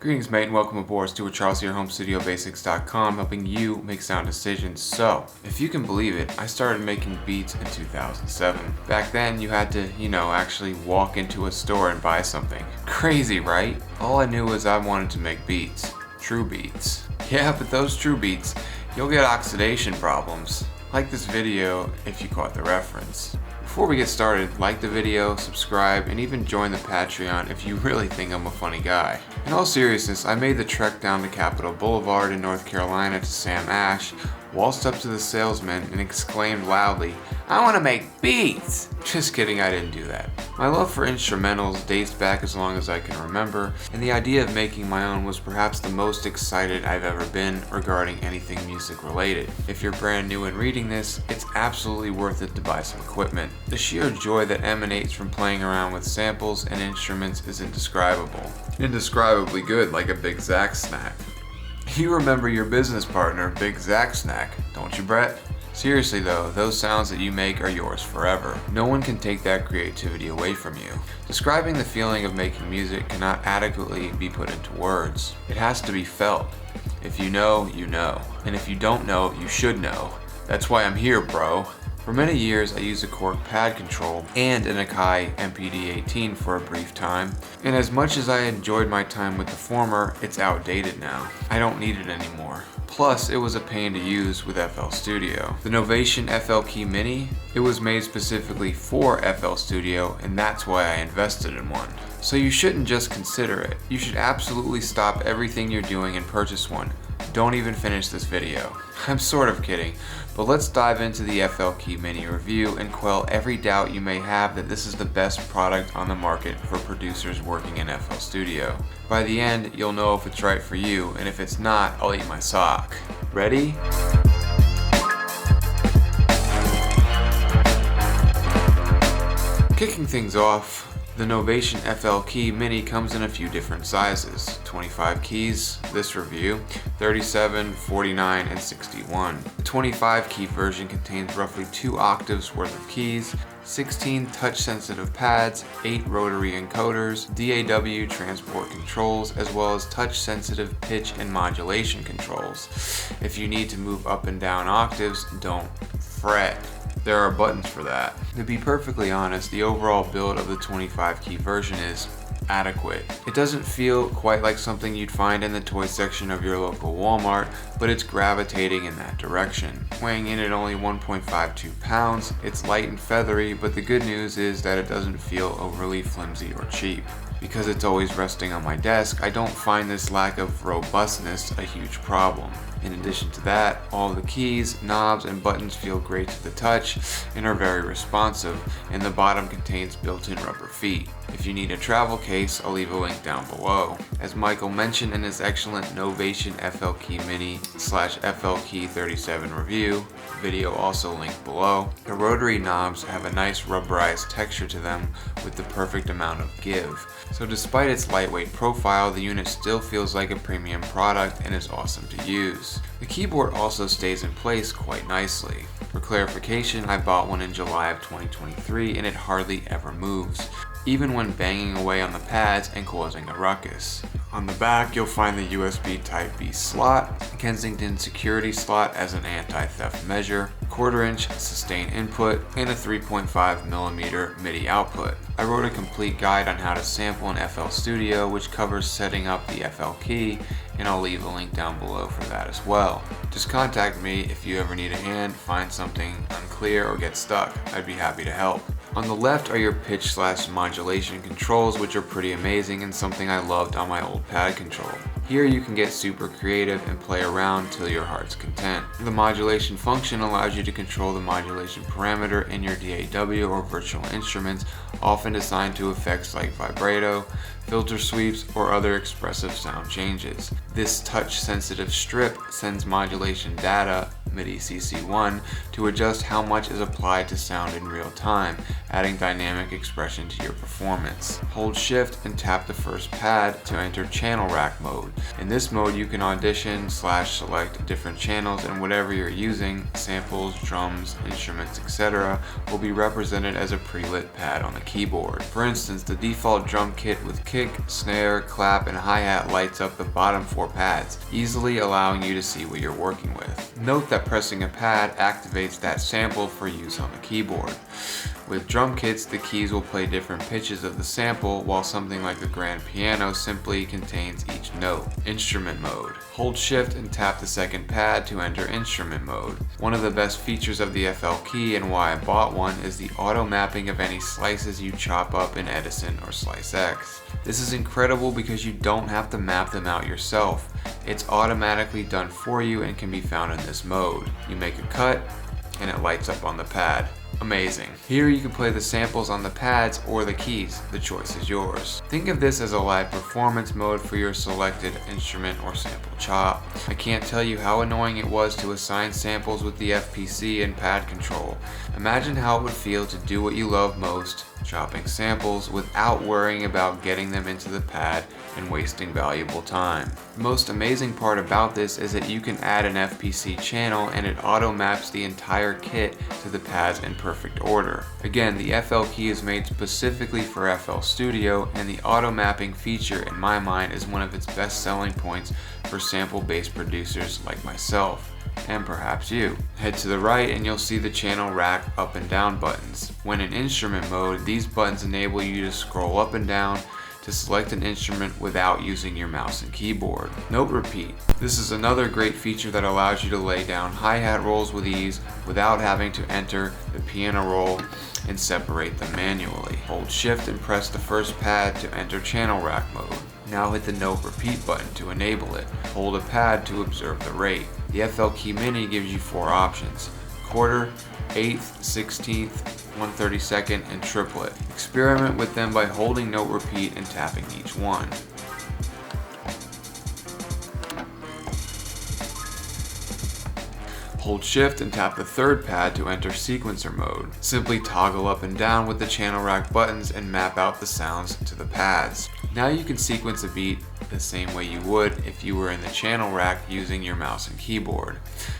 Greetings, mate, and welcome aboard. Stuart Charles here, HomeStudioBasics.com, helping you make sound decisions. So, if you can believe it, I started making beats in 2007. Back then, you had to, actually walk into a store and buy something. Crazy, right? All I knew was I wanted to make beats. True beats. Yeah, but those true beats, you'll get oxidation problems. Like this video if you caught the reference. Before we get started, like the video, subscribe, and even join the Patreon if you really think I'm a funny guy. In all seriousness, I made the trek down to Capitol Boulevard in North Carolina to Sam Ash, waltzed up to the salesman, and exclaimed loudly, "I want to make beats!" Just kidding, I didn't do that. My love for instrumentals dates back as long as I can remember, and the idea of making my own was perhaps the most excited I've ever been regarding anything music related. If you're brand new and reading this, it's absolutely worth it to buy some equipment. The sheer joy that emanates from playing around with samples and instruments is indescribable. Indescribably good, like a Big Zack snack. You remember your business partner, Big Zack Snack, don't you, Brett? Seriously though, those sounds that you make are yours forever. No one can take that creativity away from you. Describing the feeling of making music cannot adequately be put into words. It has to be felt. If you know, you know. And if you don't know, you should know. That's why I'm here, bro. For many years, I used a Korg pad control and an Akai MPD-18 for a brief time, and as much as I enjoyed my time with the former, it's outdated now. I don't need it anymore. Plus, it was a pain to use with FL Studio. The Novation FL Key Mini, it was made specifically for FL Studio, and that's why I invested in one. So you shouldn't just consider it. You should absolutely stop everything you're doing and purchase one. Don't even finish this video. I'm sort of kidding, but let's dive into the FL Key Mini review and quell every doubt you may have that this is the best product on the market for producers working in FL Studio. By the end, you'll know if it's right for you, and if it's not, I'll eat my sock. Ready? Kicking things off, the Novation FL Key Mini comes in a few different sizes. 25 keys, this review, 37, 49, and 61. The 25 key version contains roughly 2 octaves worth of keys, 16 touch-sensitive pads, 8 rotary encoders, DAW transport controls, as well as touch-sensitive pitch and modulation controls. If you need to move up and down octaves, don't fret. There are buttons for that. To be perfectly honest, the overall build of the 25 key version is adequate. It doesn't feel quite like something you'd find in the toy section of your local Walmart, but it's gravitating in that direction. Weighing in at only 1.52 pounds, it's light and feathery, but the good news is that it doesn't feel overly flimsy or cheap. Because it's always resting on my desk, I don't find this lack of robustness a huge problem. In addition to that, all the keys, knobs, and buttons feel great to the touch and are very responsive, and the bottom contains built-in rubber feet. If you need a travel case, I'll leave a link down below. As Michael mentioned in his excellent Novation FL Key Mini / FL Key 37 review, video also linked below, the rotary knobs have a nice rubberized texture to them with the perfect amount of give. So despite its lightweight profile, the unit still feels like a premium product and is awesome to use. The keyboard also stays in place quite nicely. For clarification, I bought one in July of 2023 and it hardly ever moves, even when banging away on the pads and causing a ruckus. On the back, you'll find the USB Type-B slot, Kensington security slot as an anti-theft measure, 1/4-inch sustain input, and a 3.5mm MIDI output. I wrote a complete guide on how to sample in FL Studio, which covers setting up the FL Key, and I'll leave a link down below for that as well. Just contact me if you ever need a hand, find something unclear, or get stuck. I'd be happy to help. On the left are your pitch / modulation controls, which are pretty amazing and something I loved on my old pad control. Here you can get super creative and play around till your heart's content. The modulation function allows you to control the modulation parameter in your DAW or virtual instruments, often assigned to effects like vibrato, filter sweeps, or other expressive sound changes. This touch-sensitive strip sends modulation data MIDI CC1, to adjust how much is applied to sound in real time, adding dynamic expression to your performance. Hold Shift and tap the first pad to enter channel rack mode. In this mode, you can audition/select different channels, and whatever you're using, samples, drums, instruments, etc., will be represented as a pre-lit pad on the keyboard. For instance, the default drum kit with kick, snare, clap, and hi-hat lights up the bottom 4 pads, easily allowing you to see what you're working with. Note that pressing a pad activates that sample for use on the keyboard. With drum kits, the keys will play different pitches of the sample, while something like the grand piano simply contains each note. Instrument mode. Hold Shift and tap the second pad to enter instrument mode. One of the best features of the FL Key, and why I bought one, is the auto mapping of any slices you chop up in Edison or Slice X. This is incredible because you don't have to map them out yourself. It's automatically done for you and can be found in this mode. You make a cut, and it lights up on the pad. Amazing. Here you can play the samples on the pads or the keys. The choice is yours. Think of this as a live performance mode for your selected instrument or sample chop. I can't tell you how annoying it was to assign samples with the FPC and pad control. Imagine how it would feel to do what you love most, chopping samples, without worrying about getting them into the pad and wasting valuable time. The most amazing part about this is that you can add an FPC channel and it auto maps the entire kit to the pads in perfect order. Again, the FL Key is made specifically for FL Studio, and the auto mapping feature in my mind is one of its best selling points for sample-based producers like myself, and perhaps you. Head to the right and you'll see the channel rack up and down buttons. When in instrument mode, these buttons enable you to scroll up and down to select an instrument without using your mouse and keyboard. Note repeat. This is another great feature that allows you to lay down hi-hat rolls with ease without having to enter the piano roll and separate them manually. Hold Shift and press the first pad to enter channel rack mode. Now hit the note repeat button to enable it. Hold a pad to observe the rate. The FL Key Mini gives you 4 options: quarter, eighth, 16th, 1/32, and triplet. Experiment with them by holding note repeat and tapping each one. Hold Shift and tap the third pad to enter sequencer mode. Simply toggle up and down with the channel rack buttons and map out the sounds to the pads. Now you can sequence a beat the same way you would if you were in the channel rack using your mouse and keyboard.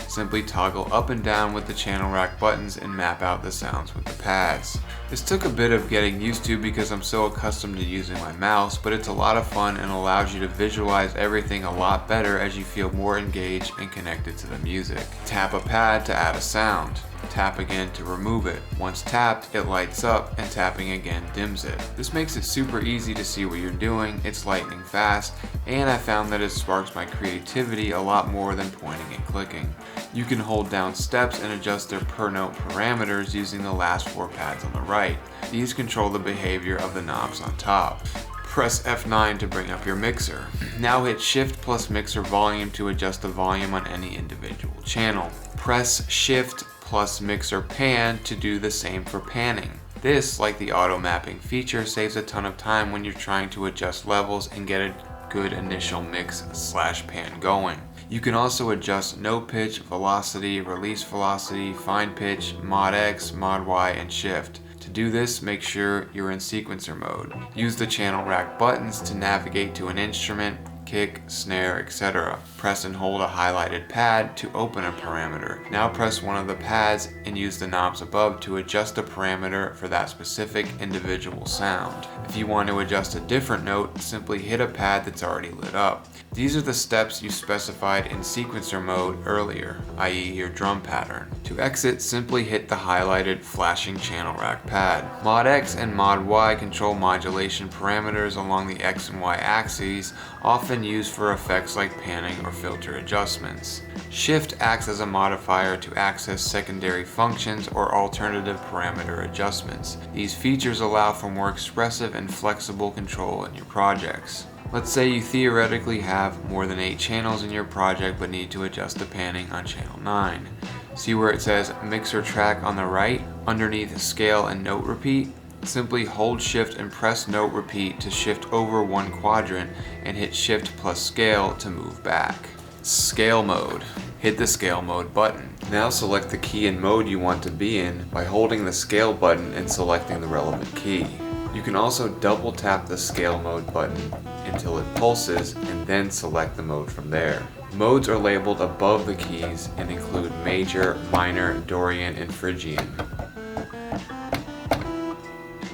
Simply toggle up and down with the channel rack buttons and map out the sounds with the pads. This took a bit of getting used to because I'm so accustomed to using my mouse, but it's a lot of fun and allows you to visualize everything a lot better as you feel more engaged and connected to the music. Tap a pad to add a sound. Tap again to remove it. Once tapped, it lights up, and tapping again dims it. This makes it super easy to see what you're doing, it's lightning fast, and I found that it sparks my creativity a lot more than pointing and clicking. You can hold down steps and adjust their per note parameters using the last 4 pads on the right. These control the behavior of the knobs on top. Press F9 to bring up your mixer. Now hit Shift plus mixer volume to adjust the volume on any individual channel. Press Shift plus mixer pan to do the same for panning. This, like the auto mapping feature, saves a ton of time when you're trying to adjust levels and get a good initial mix/pan going. You can also adjust note pitch, velocity, release velocity, fine pitch, mod X, mod Y, and shift. To do this, make sure you're in sequencer mode. Use the channel rack buttons to navigate to an instrument, kick, snare, etc. Press and hold a highlighted pad to open a parameter. Now press one of the pads and use the knobs above to adjust a parameter for that specific individual sound. If you want to adjust a different note, simply hit a pad that's already lit up. These are the steps you specified in sequencer mode earlier, i.e. your drum pattern. To exit, simply hit the highlighted flashing channel rack pad. Mod X and Mod Y control modulation parameters along the X and Y axes, often used for effects like panning or filter adjustments. Shift acts as a modifier to access secondary functions or alternative parameter adjustments. These features allow for more expressive and flexible control in your projects. Let's say you theoretically have more than 8 channels in your project but need to adjust the panning on channel 9. See where it says mixer track on the right, underneath scale and note repeat? Simply hold Shift and press note repeat to shift over one quadrant and hit Shift plus scale to move back. Scale mode. Hit the scale mode button. Now select the key and mode you want to be in by holding the scale button and selecting the relevant key. You can also double tap the scale mode button until it pulses and then select the mode from there. Modes are labeled above the keys and include major, minor, Dorian, and Phrygian.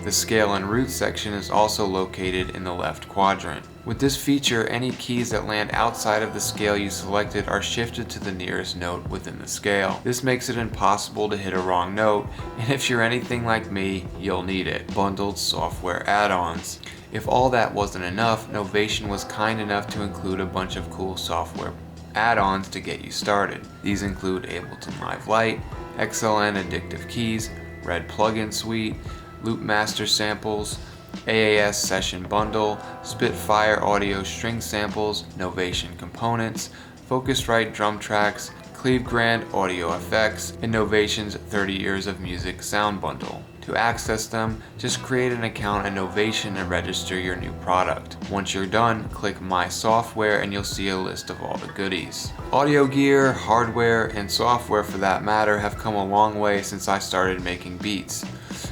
The scale and root section is also located in the left quadrant. With this feature, any keys that land outside of the scale you selected are shifted to the nearest note within the scale. This makes it impossible to hit a wrong note, and if you're anything like me, you'll need it. Bundled software add-ons. If all that wasn't enough, Novation was kind enough to include a bunch of cool software add-ons to get you started. These include Ableton Live Lite, XLN Addictive Keys, Red Plugin Suite, Loop Master Samples, AAS Session Bundle, Spitfire Audio String Samples, Novation Components, Focusrite Drum Tracks, Cleve Grand Audio Effects, and Novation's 30 Years of Music Sound Bundle. To access them, just create an account at Novation and register your new product. Once you're done, click My Software and you'll see a list of all the goodies. Audio gear, hardware, and software for that matter have come a long way since I started making beats.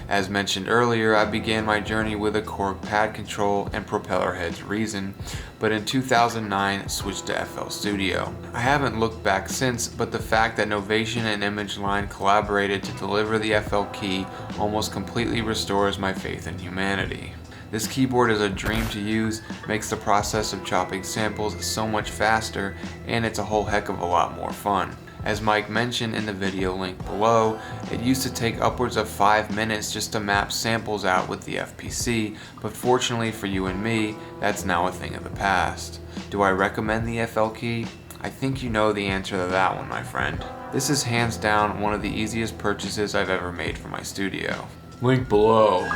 As mentioned earlier, I began my journey with a Korg pad control and propeller heads Reason, but in 2009 switched to FL Studio. I haven't looked back since, but the fact that Novation and Image Line collaborated to deliver the FL key almost completely restores my faith in humanity. This keyboard is a dream to use, makes the process of chopping samples so much faster, and it's a whole heck of a lot more fun. As Mike mentioned in the video link below, it used to take upwards of 5 minutes just to map samples out with the FPC, but fortunately for you and me, that's now a thing of the past. Do I recommend the FL key? I think you know the answer to that one, my friend. This is hands down one of the easiest purchases I've ever made for my studio. Link below.